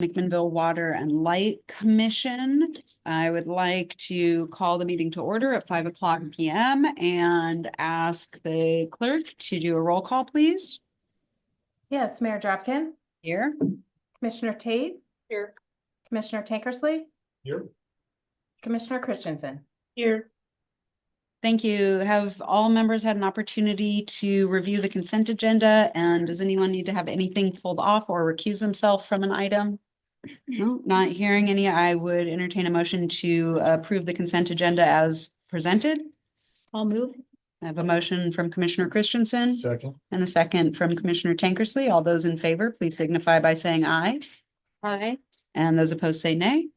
McMinnville Water and Light Commission. I would like to call the meeting to order at 5:00 p.m. and ask the clerk to do a roll call, please. Yes, Mayor Dropkin. Here. Commissioner Tate. Here. Commissioner Tankersley. Here. Commissioner Christensen. Here. Thank you. Have all members had an opportunity to review the consent agenda? And does anyone need to have anything pulled off or recuse themselves from an item? No, not hearing any. I would entertain a motion to approve the consent agenda as presented. I'll move. I have a motion from Commissioner Christensen Second. and a second from Commissioner Tankersley. All those in favor, please signify by saying aye. Aye. And those opposed say nay.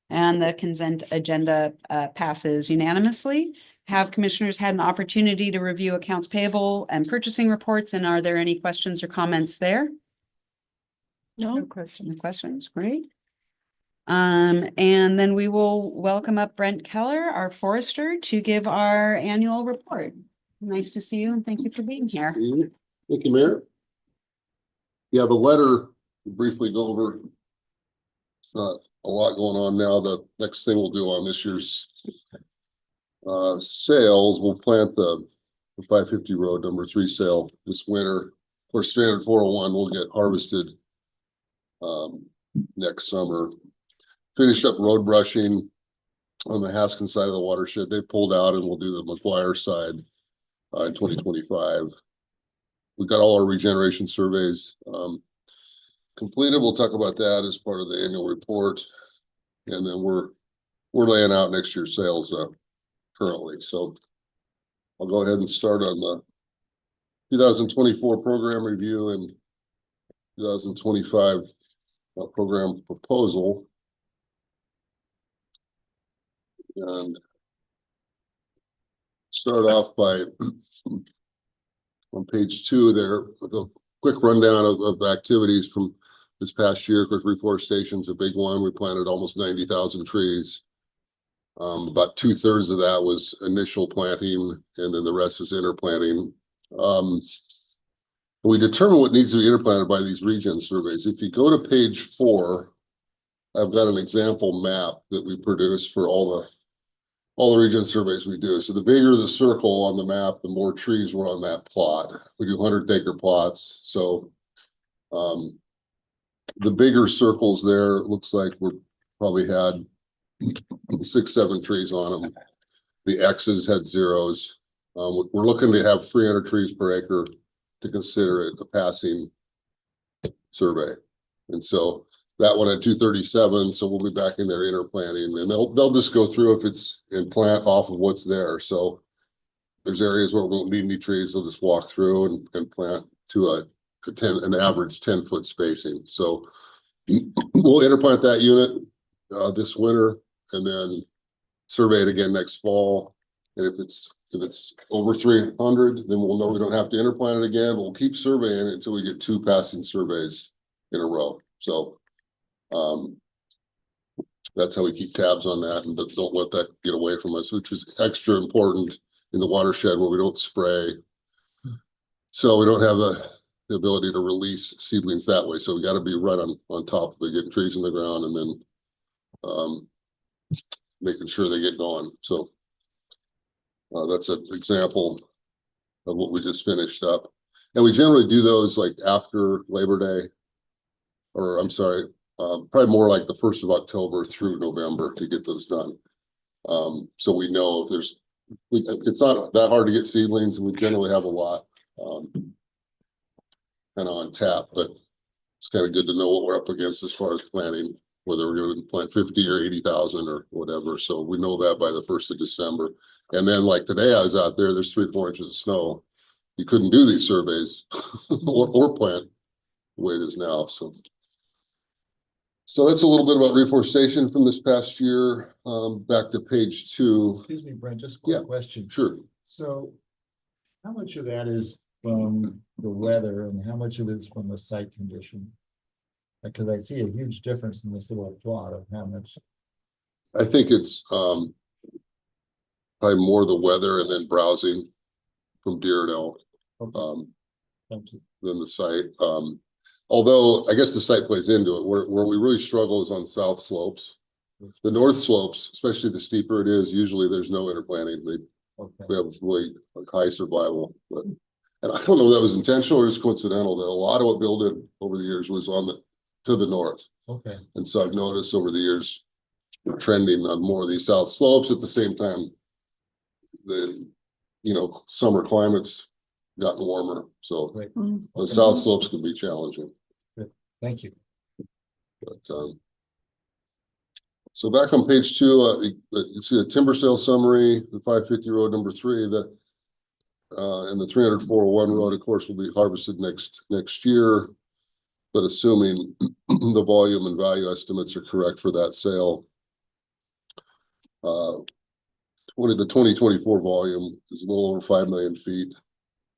And the consent agenda passes unanimously. Have commissioners had an opportunity to review accounts payable and purchasing reports? And are there any questions or comments there? No. No questions, great. And then we will welcome up Brent Keller, our forester, to give our annual report. Nice to see you and thank you for being here. Thank you, Mayor. Yeah, the letter, briefly go over. Not a lot going on now. The next thing we'll do on this year's sales, we'll plant the 550 road #3 sale this winter. Of course, standard 401 will get harvested next summer. Finished up road brushing on the Haskins side of the watershed. They pulled out and we'll do the McGuire side in 2025. We got all our regeneration surveys completed. We'll talk about that as part of the annual report. And then we're laying out next year's sales currently. So I'll go ahead and start on the 2024 program review and 2025 program proposal. And start off by on page 2 there with a quick rundown of activities from this past year. Of course, reforestation's a big one. We planted almost 90,000 trees. About 2/3 of that was initial planting, and then the rest was interplanting. We determine what needs to be interplanted by these regen surveys. If you go to page 4, I've got an example map that we produce for all the regen surveys we do. So the bigger the circle on the map, the more trees were on that plot. We do 100-acre plots. So the bigger circles there, it looks like we probably had 6-7 trees on them. The X's had zeros. We're looking to have 300 trees per acre to consider it a passing survey. And so that one had 237, so we'll be back in there interplanting, and they'll just go through if it's in plant off of what's there. So there's areas where we won't need any trees. They'll just walk through and plant to an average 10-foot spacing. So we'll interplant that unit this winter, and then survey it again next fall. And if it's over 300, then we'll know we don't have to interplant it again. We'll keep surveying it until we get 2 passing surveys in a row. So that's how we keep tabs on that and don't let that get away from us, which is extra important in the watershed where we don't spray. So we don't have the ability to release seedlings that way. So we got to be right on top of it, getting trees in the ground and then making sure they get going. So that's an example of what we just finished up. And we generally do those like after Labor Day, or I'm sorry, probably more like the 1st of October through November to get those done. So we know if it's not that hard to get seedlings, and we generally have a lot kind of on tap, but it's kind of good to know what we're up against as far as planting, whether we're going to plant 50 or 80,000 or whatever. So we know that by the 1st of December. And then like today I was out there, there's 3-4 inches of snow. You couldn't do these surveys or plant the way it is now. So that's a little bit about reforestation from this past year. Back to page 2. Excuse me, Brent, just a quick question. Sure. So how much of that is from the weather and how much of it is from the site condition? Because I see a huge difference in this little plot of how much. I think it's probably more the weather and then browsing from deer and elk Okay. Thank you. than the site. although I guess the site plays into it, where we really struggle is on south slopes. The north slopes, especially the steeper it is, usually there's no interplanting. We Okay, have really like high survival, but, and I don't know if that was intentional or just coincidental, that a lot of what Bill did over the years was to the north. okay, And so I've noticed over the years, we're trending on more of these south slopes. At the same time, the, summer climate's gotten warmer, so great. Mm. the Okay. south slopes can be challenging, Thank you. but, so back on page 2, you see the timber sale summary, the 550 road number 3, and the 304-1 road, of course, will be harvested next year. But assuming the volume and value estimates are correct for that sale, the 2024 volume is a little over 5 million feet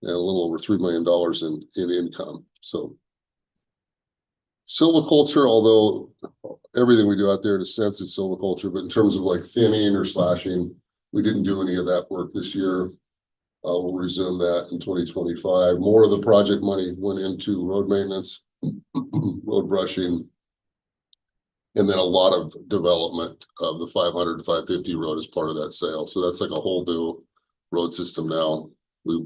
and a little over $3 million in income. So silviculture, although everything we do out there in a sense is silviculture, but in terms of like thinning or slashing, we didn't do any of that work this year. We'll resume that in 2025. More of the project money went into road maintenance, road brushing, and then a lot of development of the 500 to 550 road as part of that sale. So that's like a whole new road system now. We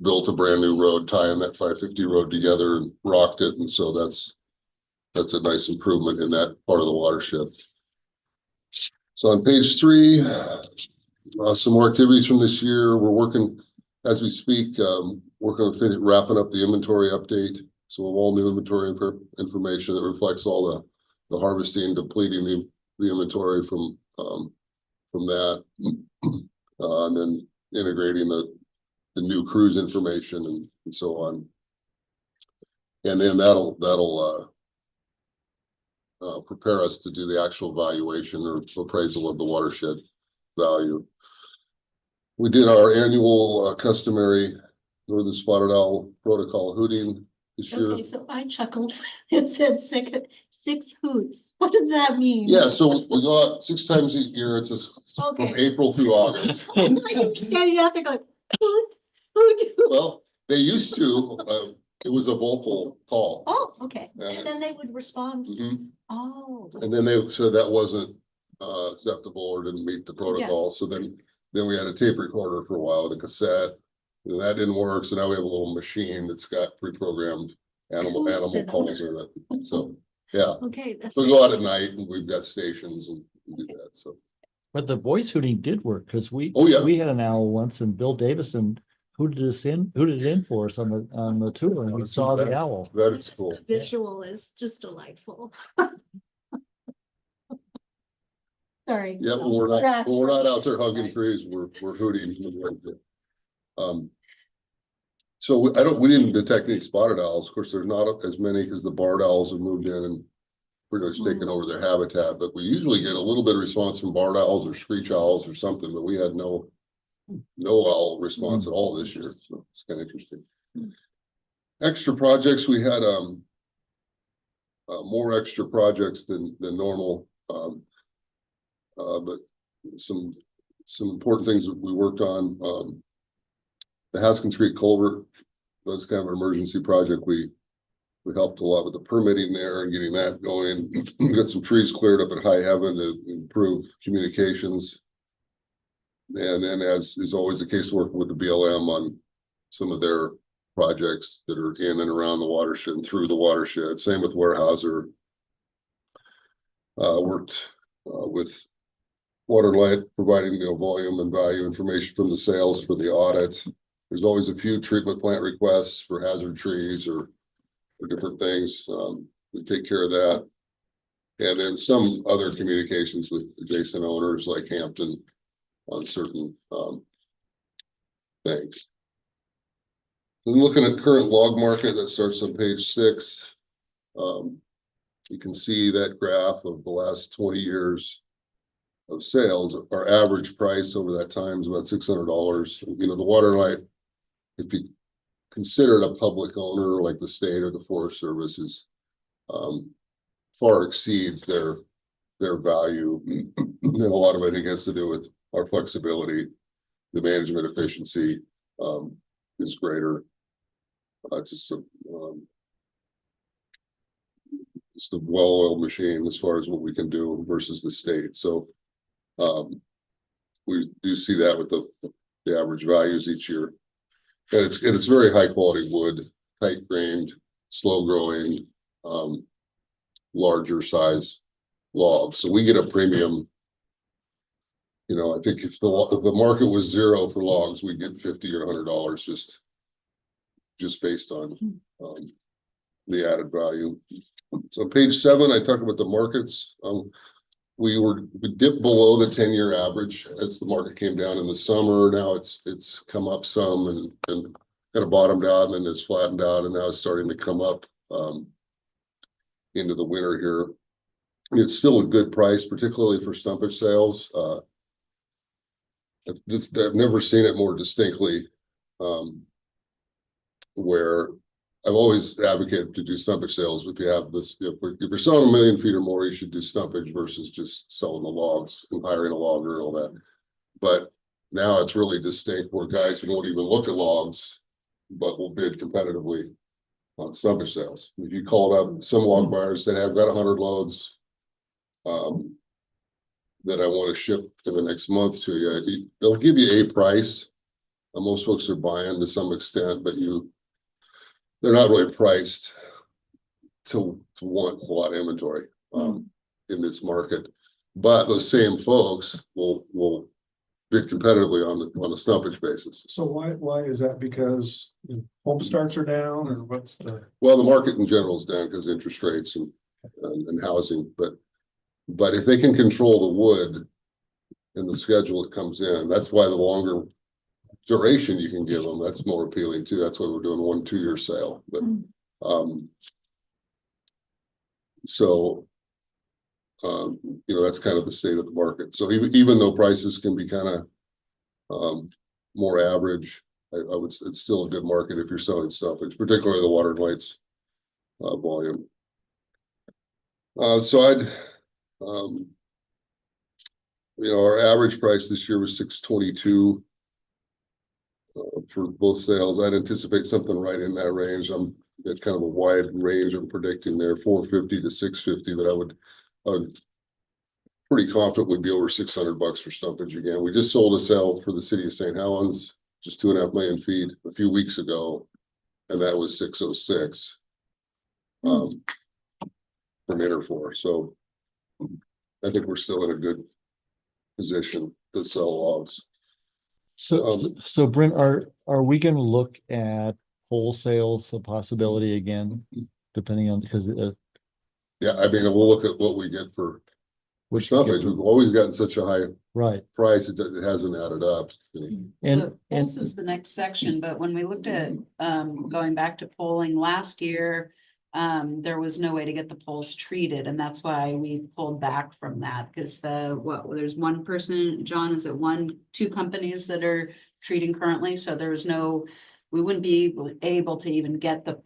built a brand new road tying that 550 road together and rocked it, and so that's a nice improvement in that part of the watershed. So on page 3, some more activities from this year. We're working as we speak, working on wrapping up the inventory update. So all new inventory information that reflects all the harvesting, depleting the inventory from that, and then integrating the new cruise information and so on. And then that'll prepare us to do the actual valuation or appraisal of the watershed value. We did our annual customary northern spotted owl protocol hooting this year. Okay, so I chuckled. It said 6 hoots. What does that mean? Yeah, so we go out 6 times a year. It's from Okay. April through August. You're standing out there going, hoot, hoot, hoot. Well, they used to, it was a vocal call. Oh, okay. Yeah. And then they would respond. Mhm. Oh. And then they said that wasn't acceptable or didn't meet the protocol. So then we had a tape recorder for a while with a cassette. And that didn't work. So now we have a little machine that's got pre-programmed animal calls in it. So yeah. Okay. That's So we go out at night and we've got stations and do that. So But the voice hooting did work because Oh, yeah. we had an owl once and Bill Davison hooted it in for us on the tour and we saw the owl. that is cool. The visual is just delightful. Sorry. Yeah, when we're not out there hugging trees, we're hooting. So we didn't detect any spotted owls. Of course, there's not as many because the barred owls have moved in and pretty much taken over their habitat. But we usually get a little bit of response from barred owls or screech owls or something, but we had no owl response at all this year. So it's kind of interesting. Extra projects, we had more extra projects than normal. But some important things that we worked on. The Haskins Creek culvert, that's kind of an emergency project. We helped a lot with the permitting there and getting that going. We got some trees cleared up at High Heaven to improve communications. And then, as is always the case, working with the BLM on some of their projects that are in and around the watershed and through the watershed. Same with Weyerhaeuser. Worked with Water and Light, providing volume and value information from the sales for the audit. There's always a few treatment plant requests for hazard trees or different things. We take care of that. And then some other communications with adjacent owners like Hampton on certain things. And looking at current log market, that starts on page 6. You can see that graph of the last 20 years of sales. Our average price over that time is about $600. The Water and Light, if you consider it a public owner like the state or the Forest Service, is far exceeds their value. And a lot of it has to do with our flexibility. The management efficiency is greater. It's just it's the well-oiled machine as far as what we can do versus the state. So we do see that with the average values each year. And it's very high quality wood, tight grained, slow growing, larger size logs. So we get a premium. You know, I think if the market was zero for logs, we get $50 or $100 just based on the added value. So page 7, I talk about the markets. We dipped below the 10-year average as the market came down in the summer. Now it's come up some and kind of bottomed out, and then it's flattened out, and now it's starting to come up into the winter here. It's still a good price, particularly for stumpage sales. I've never seen it more distinctly, where I've always advocated to do stumpage sales. If you have this, if you're selling 1 million feet or more, you should do stumpage versus just selling the logs and hiring a logger and all that. But now it's really distinct where guys who won't even look at logs, but will bid competitively on stumpage sales. If you called up some log buyers, said, I've got 100 loads that I want to ship in the next month to you, they'll give you a price. Most folks are buying to some extent, but they're not really priced to want a lot of inventory in this market. But those same folks will bid competitively on the stumpage basis. So why is that? Because home starts are down, or what's the? Well, the market in general is down because of interest rates and housing, but if they can control the wood and the schedule that comes in, that's why the longer duration you can give them, that's more appealing too. That's why we're doing 1 2-year sale. But you know, that's kind of the state of the market. So even though prices can be kind of more average, I would, it's still a good market if you're selling stumpage, particularly the water and lights volume. So I'd you know, our average price this year was $622 for both sales. I'd anticipate something right in that range. I'm at kind of a wide range I'm predicting there, $450 to $650, but I'm pretty confident we'd be over $600 for stumpage again. We just sold a sale for the city of St. Helens, just 2.5 million feet a few weeks ago, and that was $606 from Interfor. So I think we're still in a good position to sell logs. So Brent, are we gonna look at wholesales a possibility again, depending on, because Yeah, I mean, we'll look at what we get for which stumpage. We've always gotten such a high right. price, it hasn't added up. And This is the next section, but when we looked at going back to polling last year, there was no way to get the polls treated, and that's why we pulled back from that, because there's one person, John, is it 2 companies that are treating currently, so there was we wouldn't be able to even get the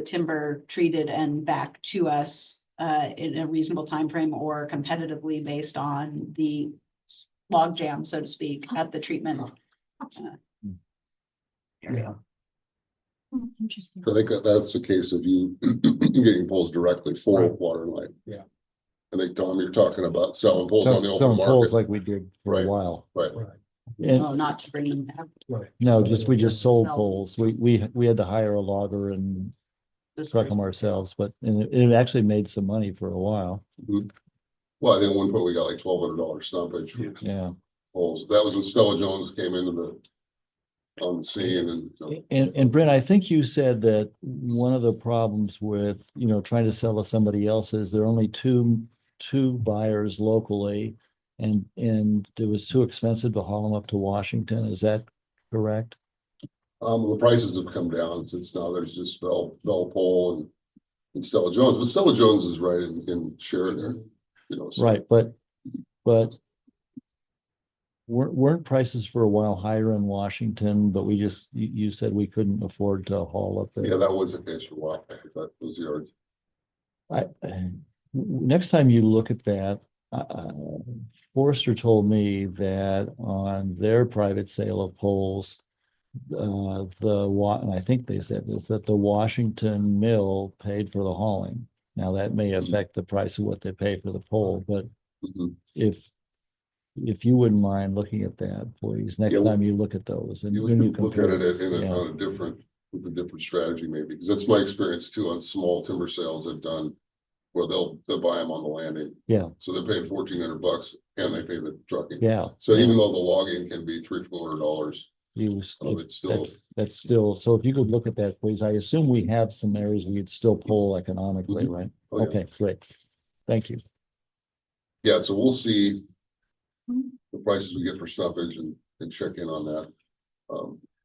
timber treated and back to us in a reasonable time frame or competitively based on the log jam, so to speak, at the treatment area. Interesting. So I think that's the case of you getting poles directly for Right. water and light. Yeah. I think, Tom, you're talking about selling poles on the open Some polls market. like we did for a Right. while. Right. And Oh, not to bring them back. Right. no, we just sold Sell. poles. We had to hire a logger and This truck them person. ourselves, but it actually made some money for a while. Well, I think at one point we got like $1,200 stumpage for Yeah. poles. That was when Stella Jones came into on the scene and. And Brent, I think you said that one of the problems with, trying to sell to somebody else is there are only two buyers locally, and it was too expensive to haul them up to Washington. Is that correct? The prices have come down since now there's just Bell Pole and Stella Jones, but Stella Jones is right in Sheridan, so. Right, but weren't prices for a while higher in Washington, but you said we couldn't afford to haul up there. Yeah, that was the case for a while. That was yards. Next time you look at that, Forrester told me that on their private sale of poles, and I think they said this, that the Washington mill paid for the hauling. Now, that may affect the price of what they pay for the pole, but Mhm. if you wouldn't mind looking at that, please, next Yeah, time you look at those and You when you can look at compare. it Yeah. on a different, with a different strategy maybe, because that's my experience too on small timber sales I've done. Where they'll buy them on the landing. Yeah, So they're paying $1,400 and they pay the trucking. yeah. So yeah. even though the logging can be $300-400, Use, it's still, that's still, so if you could look at that, please. I assume we have some areas we could still pull economically, Mhm. right? Oh, yeah. Okay, great. Thank you. yeah, so we'll see the prices we get for stuffage and check in on that.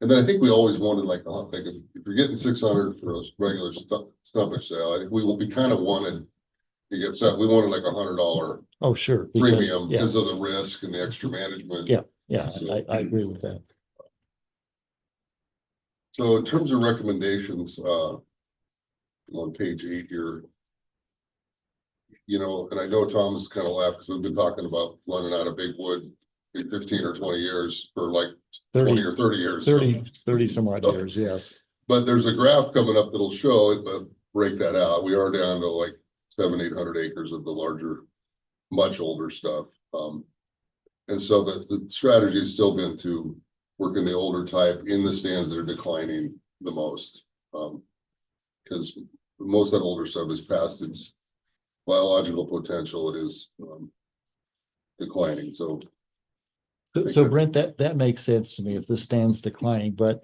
And then I think we always wanted like if you're getting 600 for a regular stuffage sale, I think we kind of wanted to get set, we wanted like $100 Oh, sure. premium Yeah, because of the risk and the extra management. yeah, yeah, So- I agree with that. So in terms of recommendations, on page 8 here. You know, and I know Thomas kind of laughed because we've been talking about running out of big wood in 15 or 20 years for like 20 or 30 years. 30 some odd years, yes. But there's a graph coming up that'll show it, but break that out. We are down to like 700-800 acres of the larger, much older stuff. And so the strategy has still been to work in the older type in the stands that are declining the most. Because most of that older stuff is past its biological potential. It is declining. So So Brent, that makes sense to me if the stand's declining, but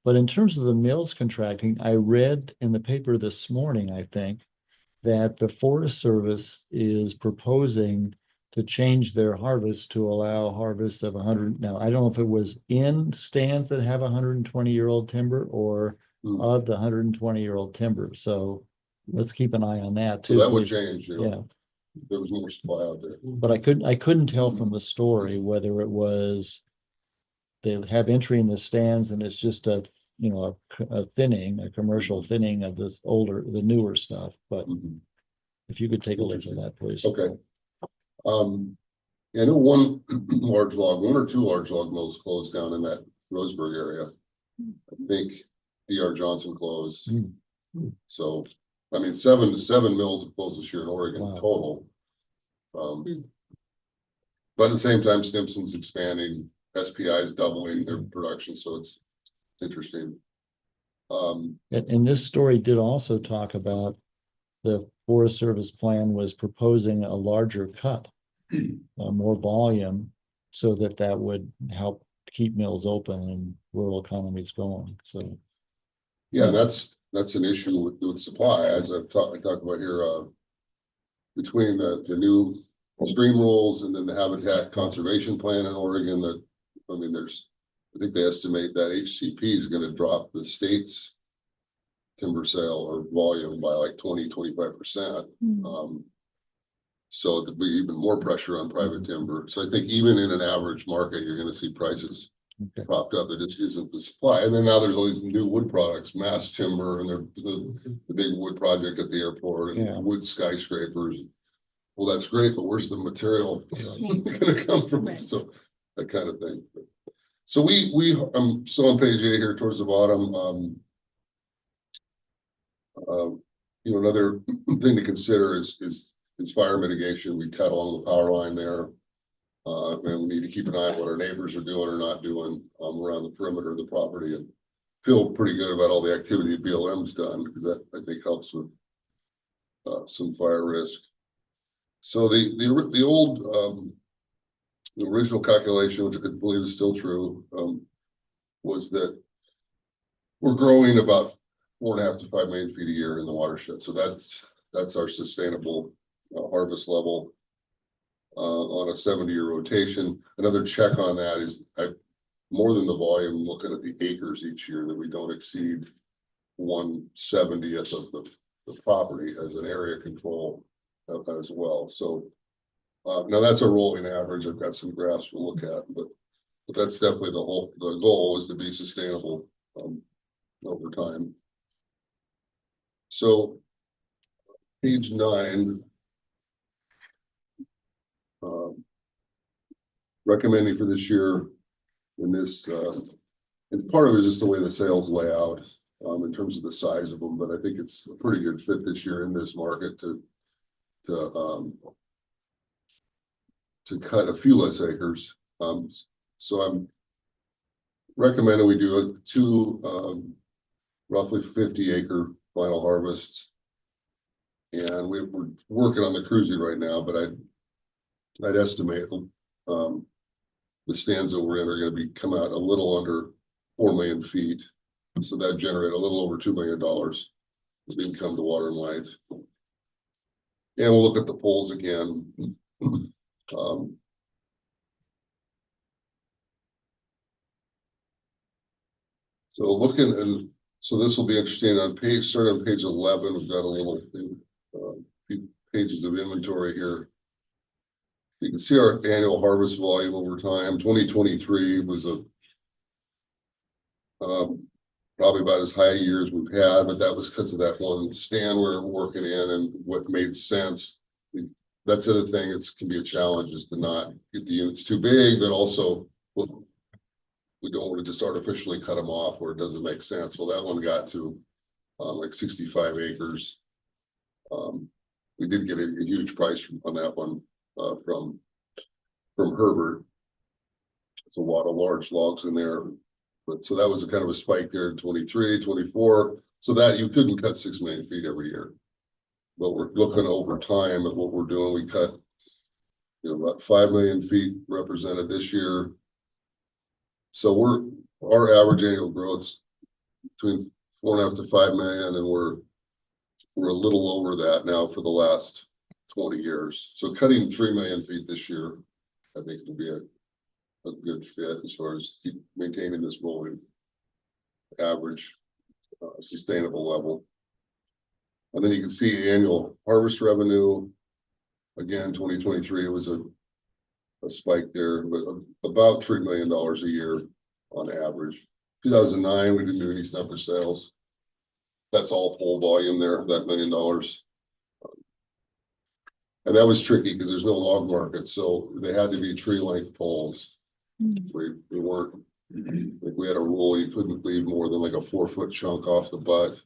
in terms of the mills contracting, I read in the paper this morning, I think, that the Forest Service is proposing to change their harvest to allow harvest of 100. Now, I don't know if it was in stands that have 120-year-old timber or of the 120-year-old timber. So let's keep an eye on that so too. that would because- change, you know, Yeah, there was more supply out there. but I couldn't tell from the story whether it was they have entry in the stands and it's just a thinning, a commercial thinning of this the newer stuff. But Mhm. if you could take a look at that, please. Okay. I know one or two large log mills closed down in that Roseburg area. I think D.R. Johnson closed. So, I mean, seven mills have closed this year in Oregon Wow. total. But at the same time, Stimson's expanding, SPI is doubling their production, so it's interesting. And this story did also talk about the Forest Service plan was proposing a larger cut, more volume, so that would help keep mills open and rural economies going. So, Yeah, that's an issue with supply, as I talked about here, between the new stream rules and then the habitat conservation plan in Oregon that, I mean, I think they estimate that HCP is gonna drop the state's timber sale or volume by like 20-25%. So there'd be even more pressure on private timber. So I think even in an average market, you're gonna see prices okay. propped up. It just isn't the supply. And then now there's all these new wood products, mass timber, and the big wood project at the airport and Yeah. wood skyscrapers. Well, that's great, but where's the material gonna come from? Right. So that kind of thing. So so on page 8 here towards the bottom, another thing to consider is fire mitigation. We cut along the power line there. And we need to keep an eye on what our neighbors are doing or not doing around the perimeter of the property, and feel pretty good about all the activity BLM's done, because that I think helps with some fire risk. So the old the original calculation, which I believe is still true, was that we're growing about 4.5 to 5 million feet a year in the watershed. So that's our sustainable harvest level. On a 70-year rotation. Another check on that is more than the volume, looking at the acres each year, that we don't exceed 1/70th of the property as an area control as well. So now that's a rolling average. I've got some graphs we'll look at, but that's definitely the goal is to be sustainable over time. So page 9. Recommending for this year in this And part of it is just the way the sales lay out, in terms of the size of them, but I think it's a pretty good fit this year in this market to cut a few less acres. So I'm recommending we do two, roughly 50-acre final harvests. And we're working on the cruising right now, but I'd estimate, the stands that we're in are gonna come out a little under 4 million feet. So that generate a little over $2 million of income to Water and Light. And we'll look at the poles again. So looking, and so this will be interesting on starting on page 11, we've got a little few pages of inventory here. You can see our annual harvest volume over time. 2023 was probably about as high a year as we've had, but that was because of that one stand we're working in and what made sense. That's the other thing, it can be a challenge, is to not get the units too big, but also we don't want to just artificially cut them off where it doesn't make sense. Well, that one got to like 65 acres. We did get a huge price on that one from Herbert. There's a lot of large logs in there. But so that was a kind of a spike there in 23, 24. So that you couldn't cut 6 million feet every year. But we're looking over time at what we're doing. We cut, about 5 million feet represented this year. So our average annual growth between 4.5 to 5 million, and we're a little over that now for the last 20 years. So cutting 3 million feet this year, I think will be a good fit as far as keep maintaining this rolling average sustainable level. And then you can see annual harvest revenue. Again, 2023 was a spike there, but about $3 million a year on average. 2009, we didn't do any snapper sales. That's all pole volume there, that $1 million. And that was tricky because there's no log market, so they had to be tree length poles. We weren't, like, we had a rule, you couldn't leave more than like a 4-foot chunk off the butt.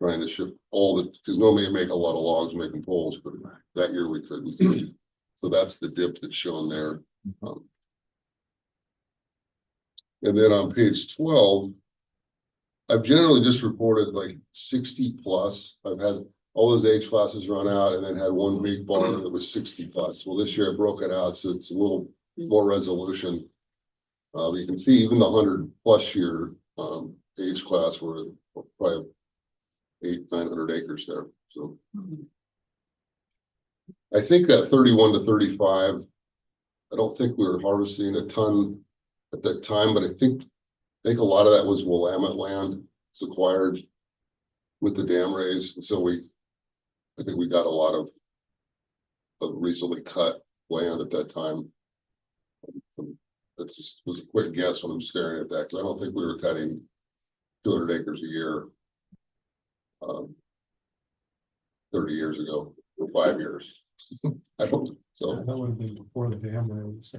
Trying to ship because normally you make a lot of logs making poles, but that year we couldn't. So that's the dip that's shown there. And then on page 12, I've generally just reported like 60 plus. I've had all those age classes run out and then had one big barn that was 60 plus. Well, this year I broke it out, so it's a little more resolution. You can see even the 100 plus year age class were probably 800-900 acres there. So I think that 31 to 35, I don't think we were harvesting a ton at that time, but I think a lot of that was Willamette land. It's acquired with the dam raise. And so I think we got a lot of recently cut land at that time. That just was a quick guess when I'm staring at that, because I don't think we were cutting 200 acres a year 30 years ago or 5 years. I don't. So that would have been before the dam raise.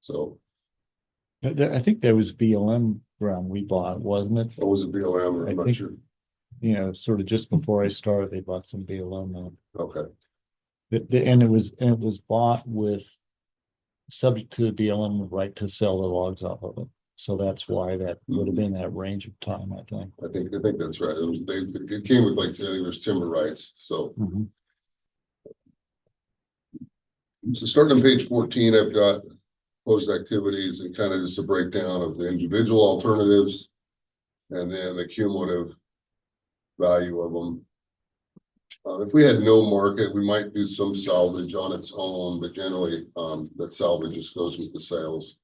So I think there was BLM ground we bought, wasn't it? what was it, BLM? I'm not think- sure. Sort of just before I started, they bought some BLM land. Okay. And it was bought with subject to the BLM right to sell the logs off of it. So that's why that would have been that range of time, I think. I think that's right. It came with, like, I think it was timber rights. So So starting on page 14, I've got proposed activities and kind of just a breakdown of the individual alternatives and then the cumulative value of them. If we had no market, we might do some salvage on its own, but generally that salvage just goes with the sales.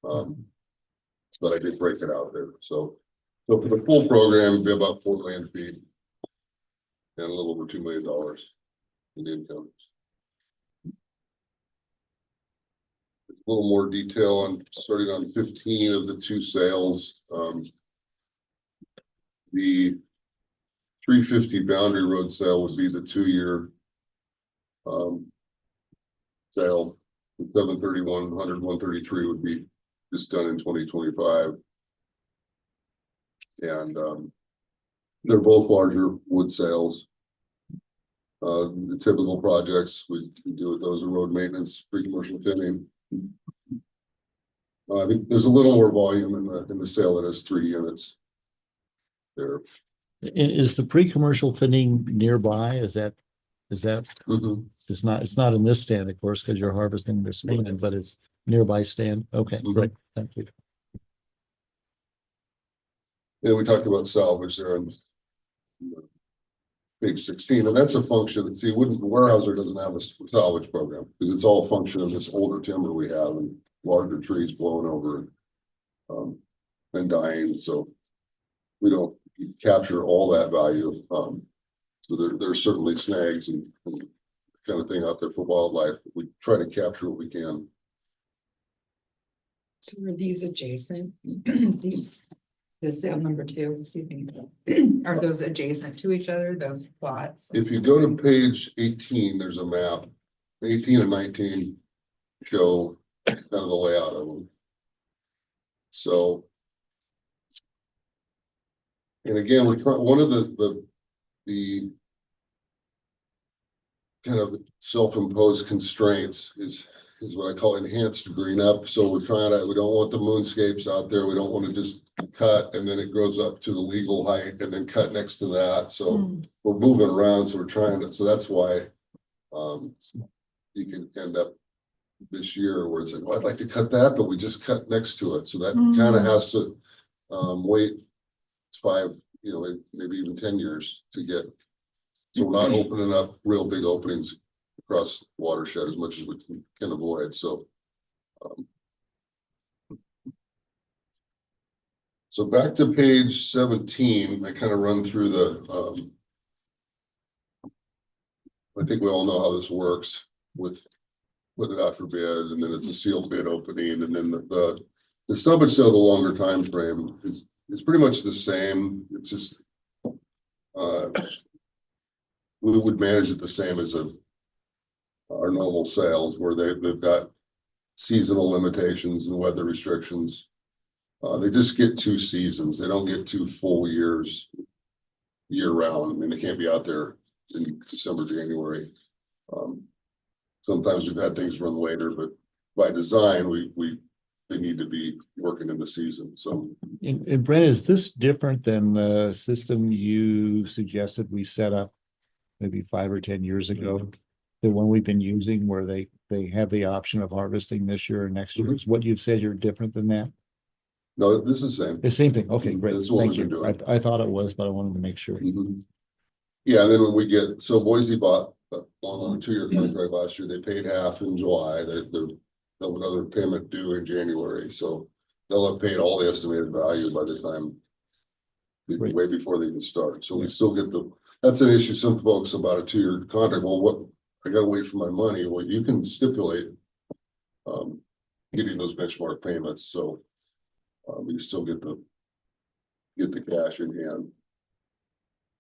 But I did break it out there. So for the full program, it'd be about 4 million feet and a little over $2 million in income. A little more detail on starting on 15 of the 2 sales. The 350 Boundary Road sale would be the 2-year sale. The 731, 100, 133 would be just done in 2025. And, they're both larger wood sales. The typical projects we do with those are road maintenance, pre-commercial thinning. I think there's a little more volume in the sale that has 3 units. There. Is the pre-commercial thinning nearby? Is that, Mhm. it's not in this stand, of course, because you're harvesting the stand, but it's nearby stand. Okay, Mhm. great. Thank you. And we talked about salvage there on page 16, and that's a function. See, Weyerhaeuser doesn't have a salvage program because it's all a function of this older timber we have and larger trees blowing over and dying. So we don't capture all that value. So there's certainly snags and kind of thing out there for wildlife. But we try to capture what we can. So are these adjacent? These, the sale number 2, excuse me. Are those adjacent to each other, those plots? If you go to page 18, there's a map. 18 and 19 show kind of the layout of them. So, and again, we're trying, one of the kind of self-imposed constraints is what I call enhanced green up. So we're trying to, we don't want the moonscapes out there. We don't want to just cut and then it grows up to the legal height and then cut next to that. So we're moving around. So we're trying to, so that's why you can end up this year where it's like, well, I'd like to cut that, but we just cut next to it. So that kind of has to wait 5, maybe even 10 years to get. So we're not opening up real big openings across the watershed as much as we can avoid. So, so back to page 17, I kind of run through the, I think we all know how this works with put it out for bid, and then it's a sealed bid opening, and then the stumpage sale, the longer time frame is pretty much the same. It's just we would manage it the same as our normal sales, where they've got seasonal limitations and weather restrictions. They just get 2 seasons. They don't get 2 full years year round. I mean, they can't be out there in December, January. Sometimes we've had things run later, but by design, they need to be working in the season. So, And Brent, is this different than the system you suggested we set up maybe 5 or 10 years ago? The one we've been using where they have the option of harvesting this year or next year? Is what you've said you're different than that? no, this is the same. The same thing. Okay, great. This is what Thank we've been you. doing. I thought it was, but I wanted to make sure. Mhm. Yeah, and then when we get, so Boise bought on a 2-year contract last year, they paid half in July. They'll have another payment due in January, so they'll have paid all the estimated value by the time Great. way before they can start. So we still get that's an issue. Some folks about a 2-year contract. Well, what, I gotta wait for my money. Well, you can stipulate getting those benchmark payments, so you still get the cash in hand.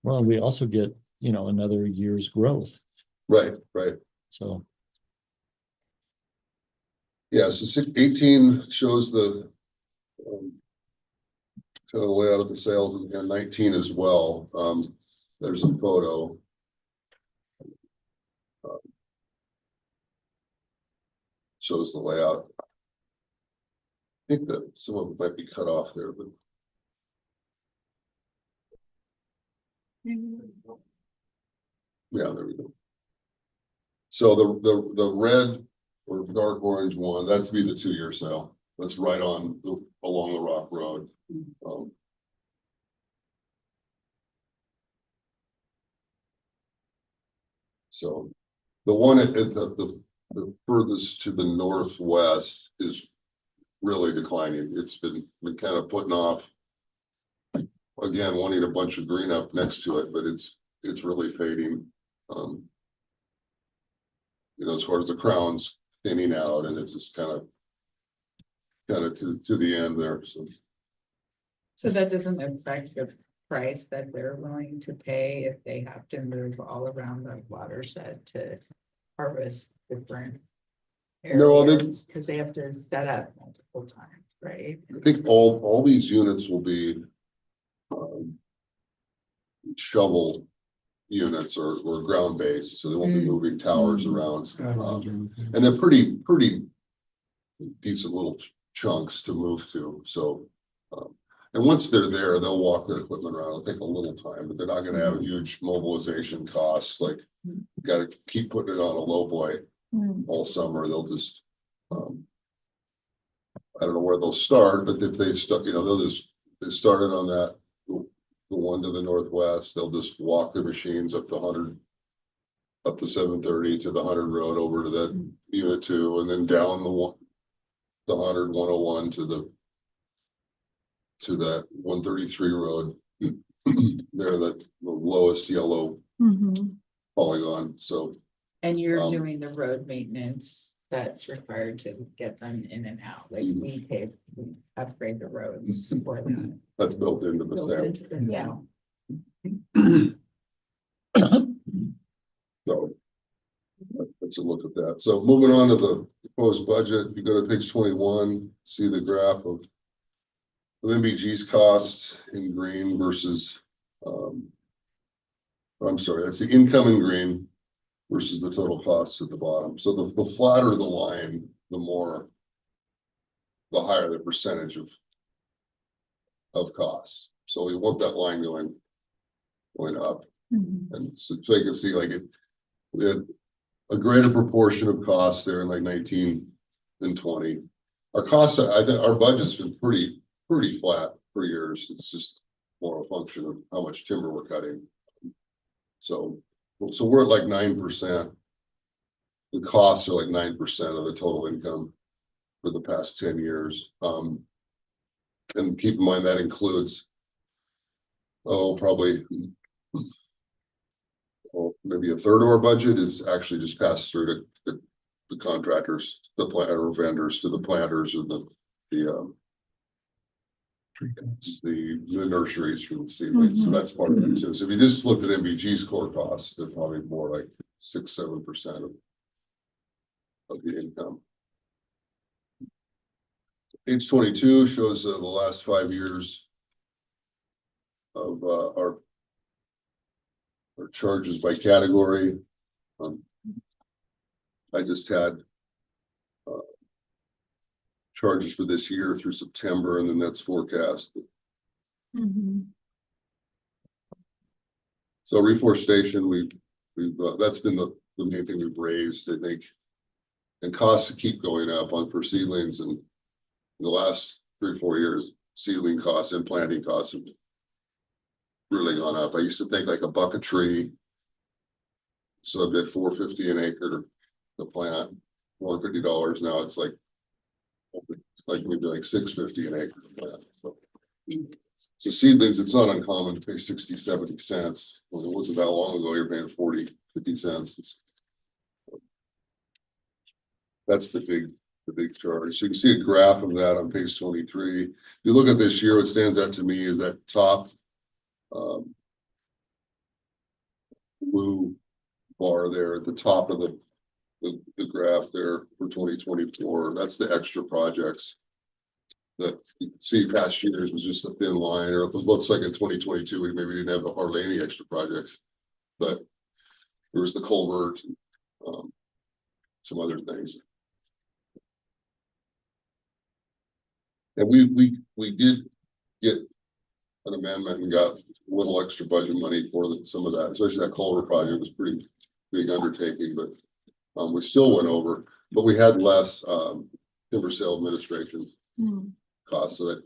Well, we also get, another year's growth. Right. So, Yeah, so 18 shows the kind of the layout of the sales, and 19 as well. There's a photo. Shows the layout. I think that some of it might be cut off there, but yeah, there we go. So the red or dark orange one, that's be the 2-year sale. That's right on along the Rock Road. So the one at the furthest to the northwest is really declining. It's been kind of putting off. Again, wanting a bunch of green up next to it, but it's really fading. As far as the crown's thinning out, and it's just kind of to the end there. So that doesn't affect the price that they're willing to pay if they have to move all around the watershed to harvest different No, areas, because they have to set up multiple times. right? I think all these units will be shovel units or ground based, so they won't be Mm. moving towers Mm. around. And And they're pretty decent little chunks to move to, so. And once they're there, they'll walk their equipment around. It'll take a little time, but they're not gonna have huge mobilization costs, like, gotta keep putting it on a low boy all summer. They'll just, I don't know where they'll start, but if they start, they started on that, the one to the northwest, they'll just walk their machines up the 100, up the 730 to the 100 road over to that unit 2, and then down the 100, 101 to that 133 road. They're the lowest yellow polygon, so And you're Um, doing the road maintenance that's required to get them in and out, like we pay, we upgrade the roads for that. that's built into the Built sale. into the sale. So let's look at that. So moving on to the proposed budget, you go to page 21, see the graph of MBG's costs in green versus, I'm sorry, that's the income in green versus the total costs at the bottom. So the flatter the line, the higher the percentage of costs. So we want that line going up. And so you can see like we had a greater proportion of costs there in like 19 and 20. Our costs, I think our budget's been pretty flat for years. It's just more a function of how much timber we're cutting. So we're at like 9%. The costs are like 9% of the total income for the past 10 years. And keep in mind that includes, probably maybe a third of our budget is actually just passed through to the contractors, the planter vendors, to the planters or the nurseries for the seedlings. So that's part of it too. So if you just looked at MVG's core costs, they're probably more like 6-7% of the income. Page 22 shows the last 5 years of our charges by category. I just had charges for this year through September, and then that's forecast. So reforestation, we've that's been the main thing we've raised, I think. And costs keep going up for seedlings, and in the last 3-4 years, seedling costs and planting costs have really gone up. I used to think like a buck a tree. So I've got $4.50 an acre to plant, $150. Now it's like maybe like $6.50 an acre to plant. So seedlings, it's not uncommon to pay 60-70 cents. Well, it wasn't that long ago, you're paying 40-50 cents. That's the big charge. So you can see a graph of that on page 23. If you look at this year, what stands out to me is that top blue bar there at the top of the graph there for 2024. That's the extra projects that you can see past years was just a thin line, or it looks like in 2022 we maybe didn't have hardly any extra projects, but there was the culvert, some other things. And we did get an amendment and got a little extra budget money for some of that, especially that culvert project was pretty big undertaking, but we still went over, but we had less timber sale administration costs, so that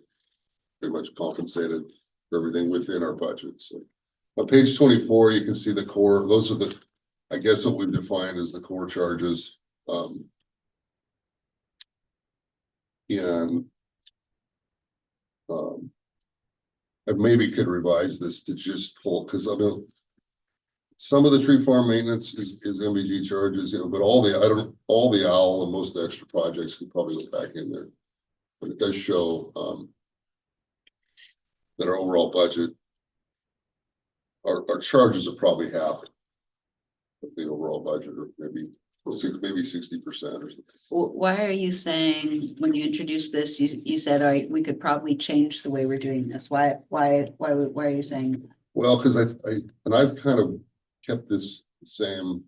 pretty much compensated for everything within our budget. So on page 24, you can see the core. Those are I guess what we've defined as the core charges. I maybe could revise this to just pull, because I know some of the tree farm maintenance is MVG charges, but all the owl and most of the extra projects could probably go back in there. But it does show that our overall budget, our charges are probably half of the overall budget, or maybe maybe 60% or something. Why are you saying, when you introduced this, you said, we could probably change the way we're doing this? Why are you saying? Well, because I've kind of kept this the same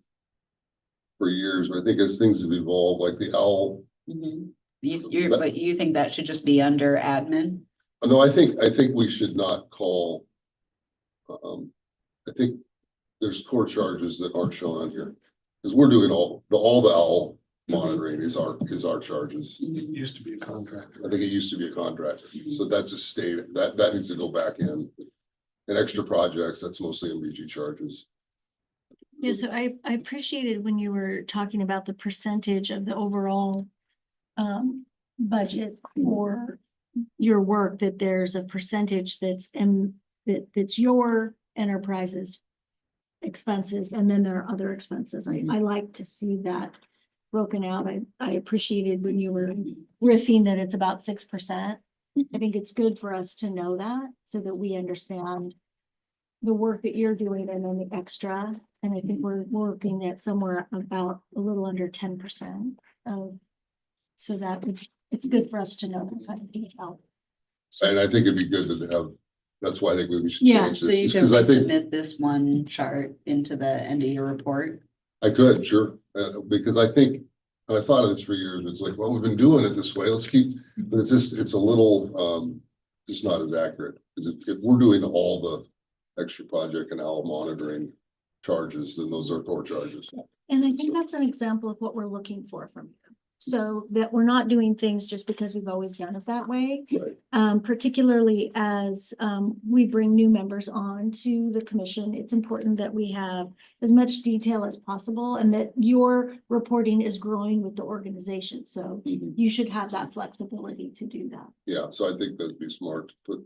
for years, but I think as things have evolved, like the owl. But you think that should just be under admin? No, I think we should not call. I think there's core charges that aren't shown on here, because we're doing all the owl monitoring is our charges. It used to be a contractor. I think it used to be a contract, so that just stayed, that needs to go back in. And extra projects, that's mostly MVG charges. Yeah, so I appreciated when you were talking about the percentage of the overall budget for your work, that there's a percentage that's your enterprise's expenses, and then there are other expenses. I like to see that broken out. I appreciated when you were riffing that it's about 6%. I think it's good for us to know that, so that we understand the work that you're doing and then the extra. And I think we're working at somewhere about a little under 10% of, so that it's good for us to know that kind of detail. And I think it'd be good to have, that's why I think we should Yeah, change So you this, can because I think submit this one chart into the end of your report? I could, sure, because I think, and I thought of this for years, it's like, well, we've been doing it this way, let's keep, but it's a little, just not as accurate. Because if we're doing all the extra project and owl monitoring charges, then those are core charges. And I think that's an example of what we're looking for from you. So that we're not doing things just because we've always done it that way. Right. Particularly as we bring new members on to the commission, it's important that we have as much detail as possible, and that your reporting is growing with the organization. So you should have that flexibility to do that. Yeah, so I think that'd be smart to put,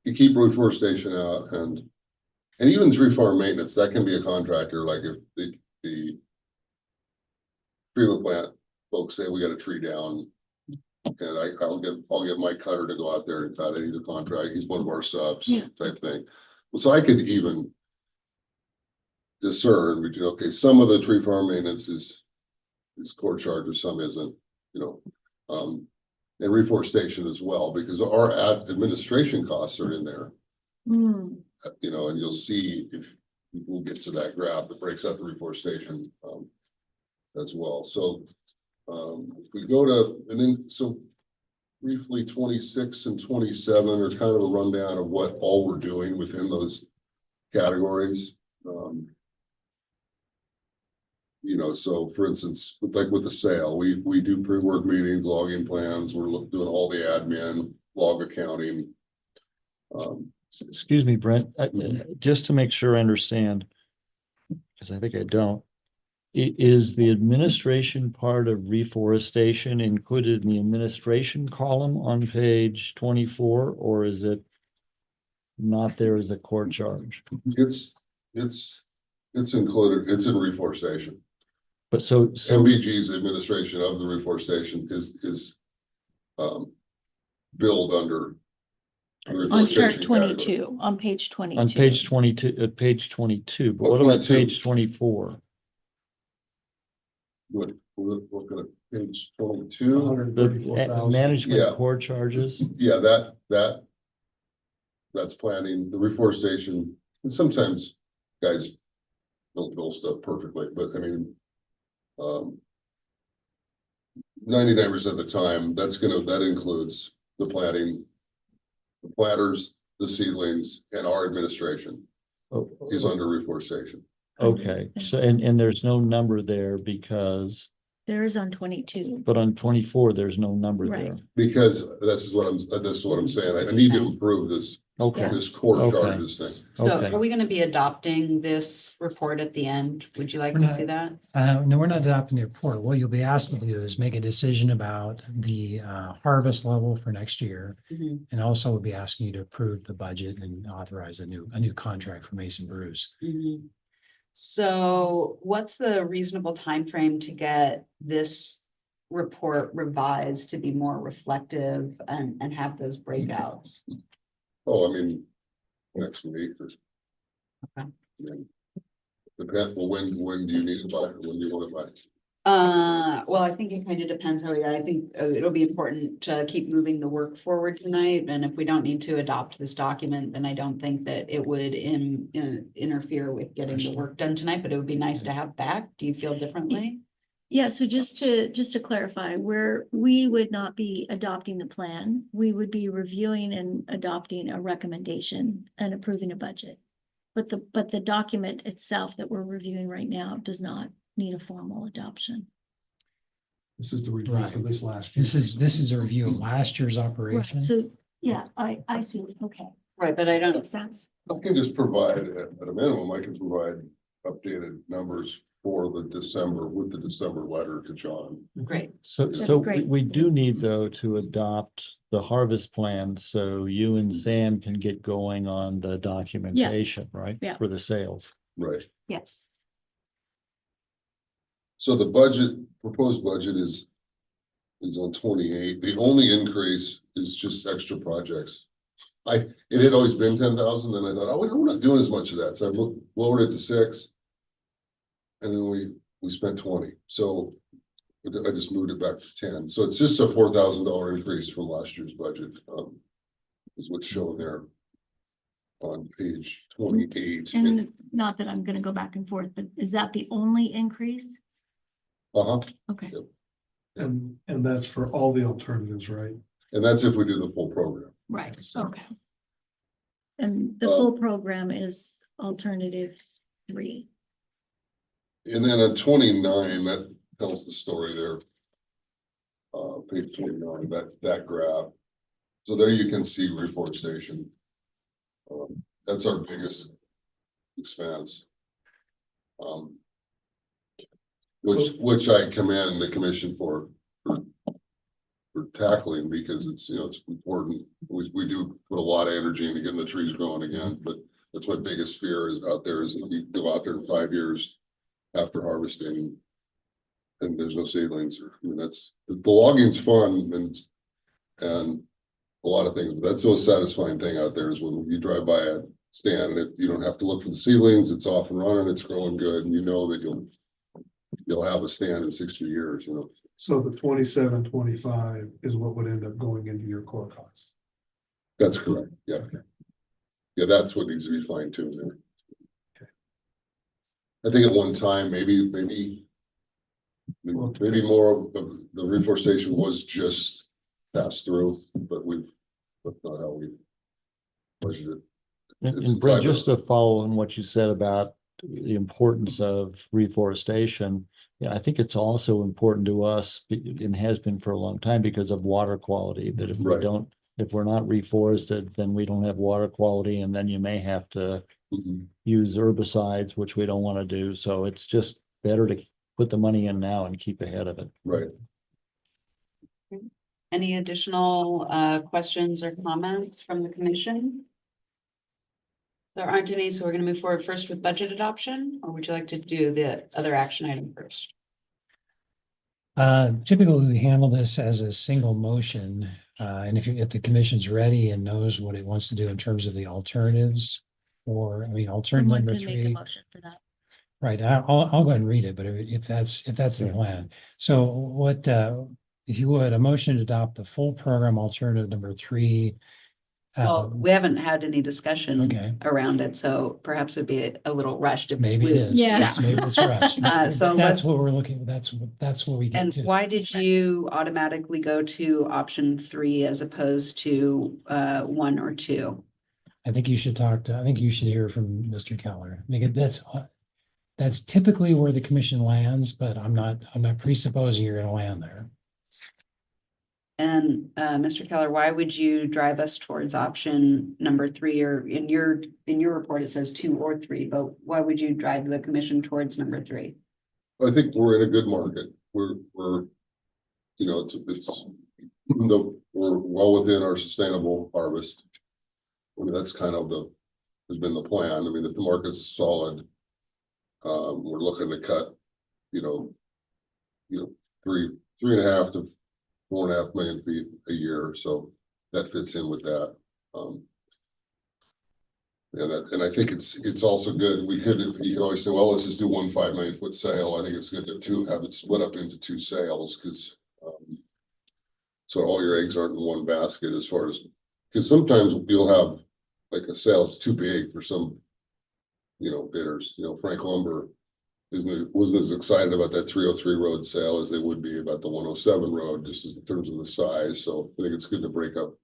you keep reforestation out, and even tree farm maintenance, that can be a contractor, like if the treatment plant folks say we got a tree down, and I'll get my cutter to go out there and cut it. He's a contract, he's one of our subs type thing. So I could even discern between, okay, some of the tree farm maintenance is core charges, some isn't, and reforestation as well, because our administration costs are in there. Mm. And you'll see if we'll get to that graph that breaks out the reforestation as well. So if we go to, and then so briefly 26 and 27 are kind of a rundown of what all we're doing within those categories. So for instance, like with the sale, we do pre-work meetings, logging plans, we're doing all the admin, log accounting. Excuse me, Brent, just to make sure I understand, because I think I don't. Is the administration part of reforestation included in the administration column on page 24, or is it not there as a core charge? It's included, it's in reforestation. But so MVG's administration of the reforestation is billed under the On reforestation chart category. 22, on page 22. on page 22, but Oh, what about 22. page 24? We're looking at page 22. The management Yeah. core charges? Yeah, that's planning, the reforestation, and sometimes guys don't build stuff perfectly, but I mean, 99% of the time, that includes the planting, the planters, the seedlings, and our administration is under reforestation. Okay, so and there's no number there because, There is on 22. but on 24, there's no number Right. there. Because this is what I'm saying. I need to improve this Okay, this core Okay. charges thing. So Okay. are we gonna be adopting this report at the end? Would you like to see that? No, we're not adopting the report. What you'll be asked to do is make a decision about the harvest level for next year. Mhm, And also we'll be asking you to approve the budget and authorize a new contract for Mason Bruce. mhm. So what's the reasonable time frame to get this report revised to be more reflective and have those breakouts? Oh, I mean, next week or. Okay. Depends, well, when do you need it by? When do you want it by? Well, I think it kind of depends how, I think it'll be important to keep moving the work forward tonight. And if we don't need to adopt this document, then I don't think that it would interfere with getting the work done tonight, but it would be nice to have back. Do you feel differently? Yeah, so just to clarify, we would not be adopting the plan. We would be reviewing and adopting a recommendation and approving a budget. But the document itself that we're reviewing right now does not need a formal adoption. This is the review for Right. this last year. This is a review of last year's operation. Right, so, yeah, I see, okay, Right, but I don't, makes sense. I can just provide, at a minimum, I can provide updated numbers for the December, with the December letter to John. great. So, That'd so be great. we do need though to adopt the harvest plan, so you and Sam can get going on the documentation, right? Yeah. For the sales. Right. Yes. So the budget, proposed budget is on 28. The only increase is just extra projects. It had always been 10,000, then I thought, oh, we're not doing as much of that, so I lowered it to 6. And then we spent 20, so I just moved it back to 10. So it's just a $4,000 increase from last year's budget, is what's shown there on page 28. And not that I'm gonna go back and forth, but is that the only increase? Uh-huh, Okay, Yep. And that's for all the alternatives, right? and that's if we do the full program. right, okay. And the Uh, full program is alternative 3. And then on 29, that tells the story there. Page 29, that graph. So there you can see reforestation. That's our biggest expense. Which I commend the commission for tackling, because it's, it's important. We do put a lot of energy into getting the trees growing again, but that's my biggest fear is out there is that you go out there in 5 years after harvesting and there's no seedlings. That's, the logging's fun and a lot of things, but that's the most satisfying thing out there is when you drive by a stand and you don't have to look for the seedlings, it's off and running, it's growing good, and you know that you'll have a stand in 60 years, So the 27, 25 is what would end up going into your core cost. That's correct, yeah. Yeah, that's what needs to be fine tuned there. I think at one time, maybe more of the reforestation was just passed through, but that's not how we budgeted. And Brent, just to follow on what you said about the importance of reforestation. Yeah, I think it's also important to us and has been for a long time because of water quality, that if we Right. don't, if we're not reforested, then we don't have water quality, and then you may have to Mhm. use herbicides, which we don't want to do. So it's just better to put the money in now and keep ahead of it. Right. Any additional questions or comments from the commission? There aren't any, so we're gonna move forward first with budget adoption, or would you like to do the other action item first? Typically, we handle this as a single motion, and if the commission's ready and knows what it wants to do in terms of the alternatives, alternative Someone number can make a 3. motion for that. Right, I'll go ahead and read it, but if that's the plan. So what, if you would, a motion to adopt the full program alternative number 3. Well, we haven't had any discussion Okay. around it, so perhaps it'd be a little rushed if. Maybe it we- is. Yeah. Maybe it's rushed. So That's let's- what we're looking, that's what we get And to. why did you automatically go to option 3 as opposed to 1 or 2? I think you should hear from Mr. Keller. That's typically where the commission lands, but I'm not presupposing you're gonna land there. And Mr. Keller, why would you drive us towards option number 3, or in your report, it says 2 or 3, but why would you drive the commission towards number 3? I think we're in a good market. We're we're well within our sustainable harvest. I mean, that's kind of has been the plan. I mean, if the market's solid, we're looking to cut, 3.5 to 4.5 million feet a year. So that fits in with that. And I think it's also good. You can always say, well, let's just do 1 5 million foot sail. I think it's good to have it split up into 2 sails because so all your eggs aren't in one basket as far as, because sometimes you'll have like a sail that's too big for some, bidders, Frank Lumber wasn't as excited about that 303 road sail as they would be about the 107 road, just in terms of the size. So I think it's good to break up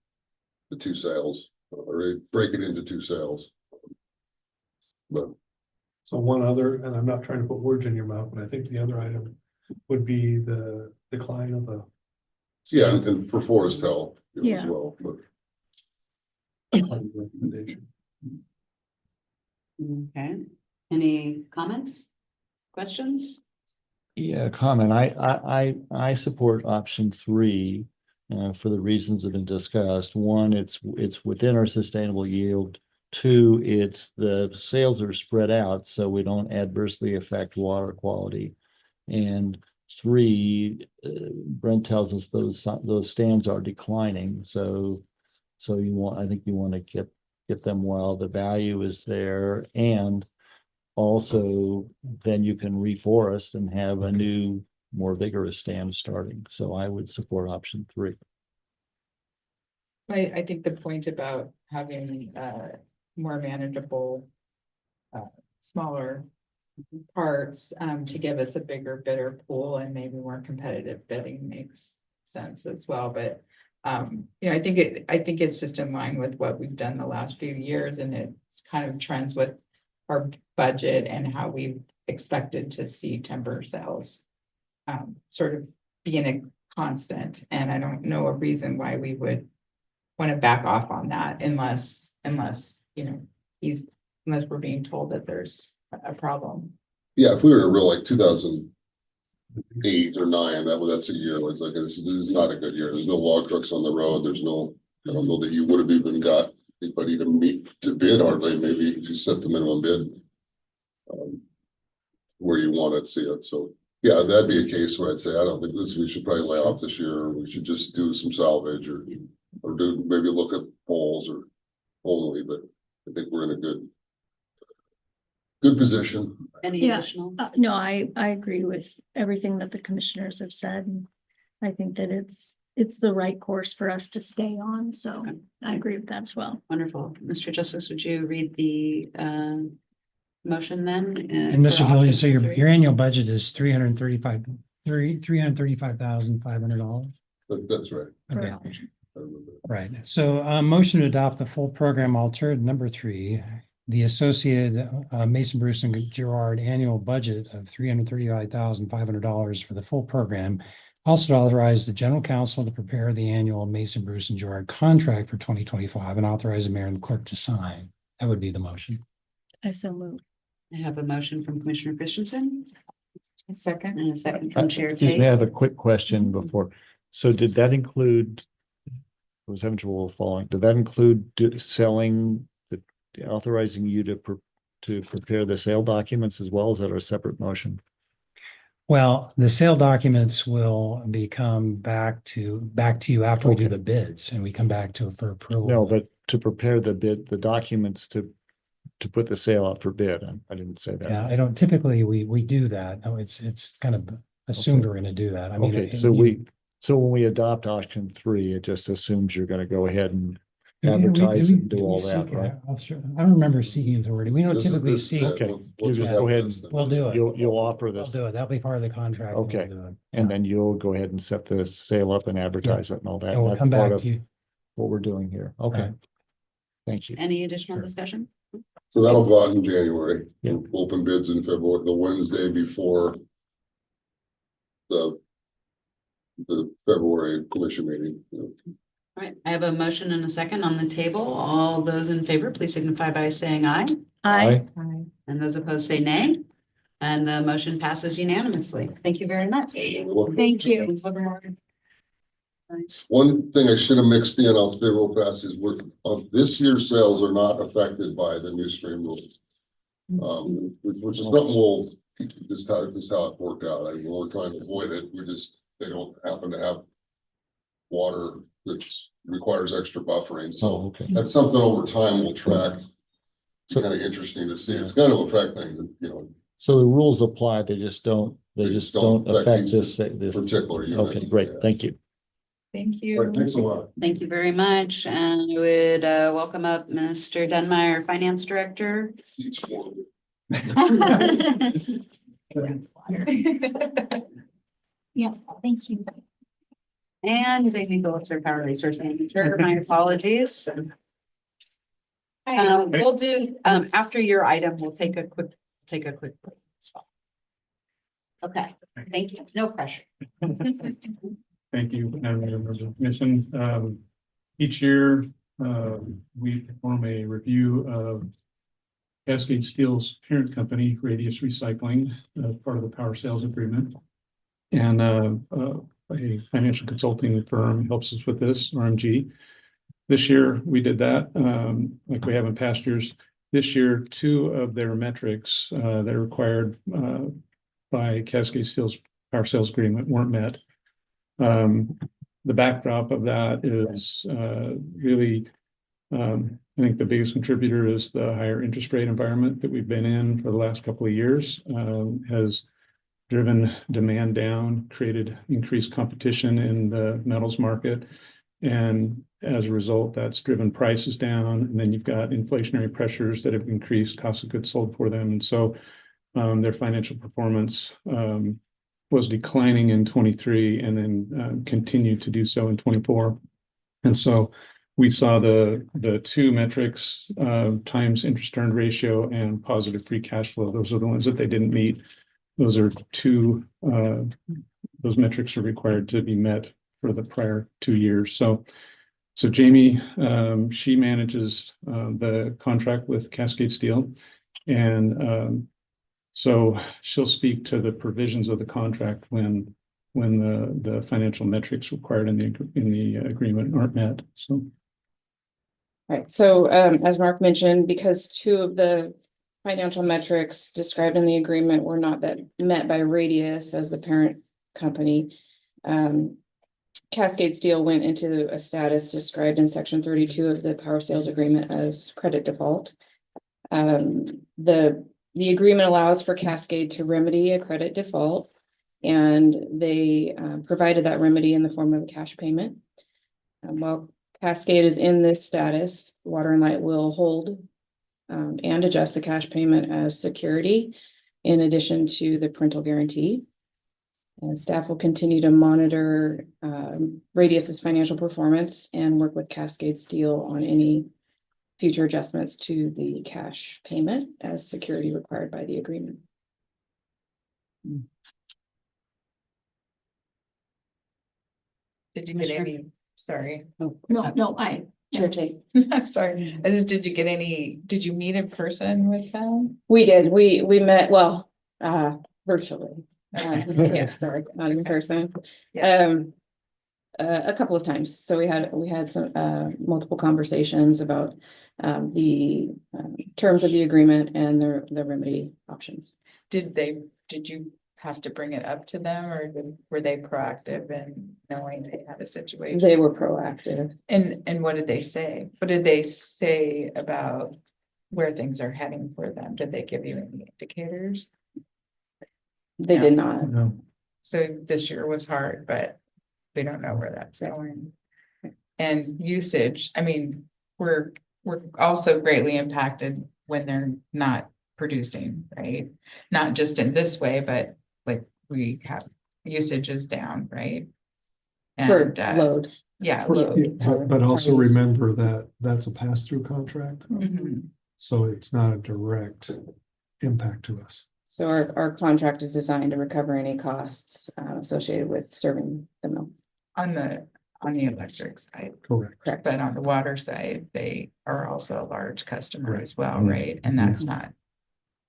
the 2 sails or break it into 2 sails. But So one other, and I'm not trying to put words in your mouth, but I think the other item would be the decline of the. yeah, and for Forest Hill, as Yeah. well, but Recommendation. Okay, any comments? Questions? Yeah, comment. I support option 3 for the reasons that have been discussed. 1, it's within our sustainable yield. 2, it's the sales are spread out so we don't adversely affect water quality. And 3, Brent tells us those stands are declining. So I think you want to get them while the value is there, and also then you can reforest and have a new, more vigorous stand starting. So I would support option 3. I think the point about having more manageable, smaller parts to give us a bigger bidder pool and maybe more competitive bidding makes sense as well. But I think it's just in line with what we've done the last few years, and it's kind of trends with our budget and how we've expected to see timber sales sort of being a constant. And I don't know a reason why we would want to back off on that unless we're being told that there's a problem. yeah, if we were in a real like 2008 or 9, that's a year where it's like this is not a good year. There's no log trucks on the road. I don't know that you would have even got anybody to bid hardly. Maybe if you set the minimum bid where you want to see it. So yeah, that'd be a case where I'd say I don't think we should probably lay off this year. Or we should just do some salvage or do maybe look at poles or only. But I think we're in a good position. Any Yeah. additional? No, I agree with everything that the commissioners have said. And I think that it's the right course for us to stay on. So I agree with that as well. Wonderful. Mr. Justice, would you read the motion then? And Mr. for Gillian, option so your 3? annual budget is $335,500. That's right. Okay. I remember. Right, so motion to adopt the full program altered number 3, the associated Mason Bruce and Gerard annual budget of $335,500 for the full program. Also to authorize the general counsel to prepare the annual Mason Bruce and Gerard contract for 2025 and authorize the mayor and the clerk to sign. That would be the motion. I so move. I have a motion from Commissioner Christensen. A second. And a second from Chair Excuse me, I Tate. have a quick question before. So did that include, I was having trouble following, did that include authorizing you to prepare the sale documents as well? As that a separate motion? Well, the sale documents will become back to you after we do the bids and we come back to it for approval. No, but to prepare the documents to put the sale out for bid. I didn't say that. Yeah, I don't typically, we do that. No, it's kind of assumed we're gonna do that. I mean. Okay, it- so when we adopt option 3, it just assumes you're gonna go ahead and do we- advertise and do we all seek that, right? I don't remember seeking authority. We don't This is typically this- seek. yeah, Okay, once you we just have go ahead this, and- then We'll do it. You'll offer We'll this, do it. That'll be part of the contract. and we'll Okay. do it. and then you'll go ahead and set the sale up and advertise it and all that. And we'll That's come part back of to you. what we're doing here. Okay. Right. Thank you. Any additional Sure. discussion? So that'll go out in January. Yeah. We'll open bids in February, the Wednesday before the February commission meeting. All right, I have a motion and a second on the table. All those in favor, please signify by saying aye. I And those opposed say nay. And the motion passes unanimously. Thank you very much. Thank you. Nice. One thing I should have mixed in, I'll say real fast, is this year's sales are not affected by the new stream rules. Which is something just how it worked out. I mean, we're trying to avoid it. They don't happen to have water that requires extra buffering. So Oh, okay. that's something over time we'll track It's kind of interesting to see. It's going to affect things, you know, So the rules apply, they just don't affect these this. particular unit. Okay, great, thank you. Thank All you. right, thanks a lot. Thank you very much, and I would welcome up Mr. Dunmeyer, Finance Director. Yeah, thank you. And Amy Phillips, our Power Resource Manager. My apologies. We'll do, after your item, we'll take a quick break as well. Okay, thank you. No pressure. Thank you, Madam Mayor, members of the commission. Each year, we perform a review of Cascade Steel's parent company, Radius Recycling, as part of the power sales agreement. And a financial consulting firm helps us with this, RMG. This year, we did that, like we have in past years. This year, 2 of their metrics that are required by Cascade Steel's power sales agreement weren't met. The backdrop of that is really, I think the biggest contributor is the higher interest rate environment that we've been in for the last couple of years, has driven demand down, created increased competition in the metals market. And as a result, that's driven prices down. And then you've got inflationary pressures that have increased cost of goods sold for them. And so their financial performance was declining in 23 and then continued to do so in 24. And so we saw the 2 metrics times interest earned ratio and positive free cash flow. Those are the ones that they didn't meet. Those are 2, those metrics are required to be met for the prior 2 years. So Jamie, she manages the contract with Cascade Steel, and so she'll speak to the provisions of the contract when the financial metrics required in the agreement aren't met. So. Right, so as Mark mentioned, because 2 of the financial metrics described in the agreement were not met by Radius as the parent company, Cascade Steel went into a status described in section 32 of the power sales agreement as credit default. The agreement allows for Cascade to remedy a credit default, and they provided that remedy in the form of a cash payment. While Cascade is in this status, Water and Light will hold and adjust the cash payment as security in addition to the parental guarantee. And staff will continue to monitor Radius's financial performance and work with Cascade Steel on any future adjustments to the cash payment as security required by the agreement. Did you get any, sorry, No, I, Sure, Tate. I'm sorry. Did you meet in person with them? We did, we met, well, virtually. Yeah, sorry, not in person. A couple of times. So we had some multiple conversations about the terms of the agreement and the remedy options. Did you have to bring it up to them, or were they proactive in knowing they had a situation? They were proactive. And what did they say? What did they say about where things are heading for them? Did they give you any indicators? They No. did not. No. So this year was hard, but we don't know where that's going. And usage, I mean, we're also greatly impacted when they're not producing, right? Not just in this way, but like we have usage is down, right? For And load. yeah, For- load. But also Parties. remember that that's a pass-through contract, Mhm. so it's not a direct impact to us. So our contract is designed to recover any costs associated with serving the mill. On the electric side, Correct. Correct. but on the water side, they are also a large customer Right. as well, Mhm. right? And that's not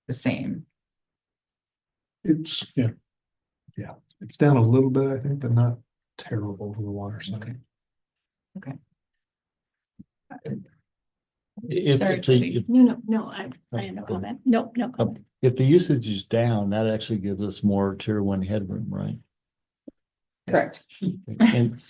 the same. It's, yeah. Yeah, it's down a little bit, I think, but not terrible from the water Okay. side. Sorry, Judy. no, I have no comment. No comment. If the usage is down, that actually gives us more tier 1 headroom, right? Correct. And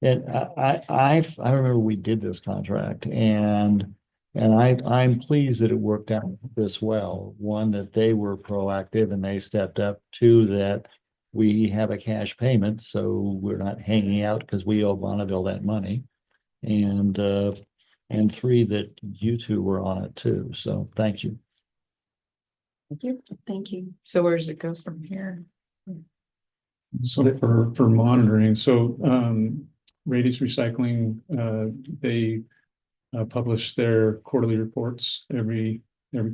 I remember we did this contract, and And I'm pleased that it worked out this well. One, that they were proactive and they stepped up. Two, that we have a cash payment, so we're not hanging out because we owe Bonneville that money. And three, that you two were on it too. So thank you. Thank you. Thank you. So where does it go from here? So for monitoring, so Radius Recycling, they publish their quarterly reports every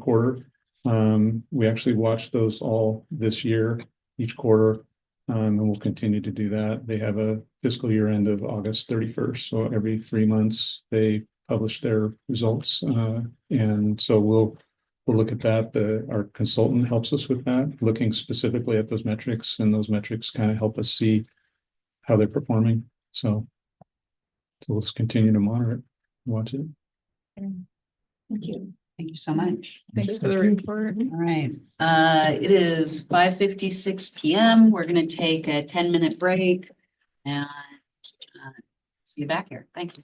quarter. We actually watched those all this year, each quarter, and we'll continue to do that. They have a fiscal year end of August 31st, so every 3 months they publish their results, and so we'll look at that. Our consultant helps us with that, looking specifically at those metrics, and those metrics kind of help us see how they're performing. So let's continue to monitor it, watch it. Thank you. Thank you so much. Thanks for the report. All right, it is 5:56 PM. We're gonna take a 10-minute break and see you back here. Thank you.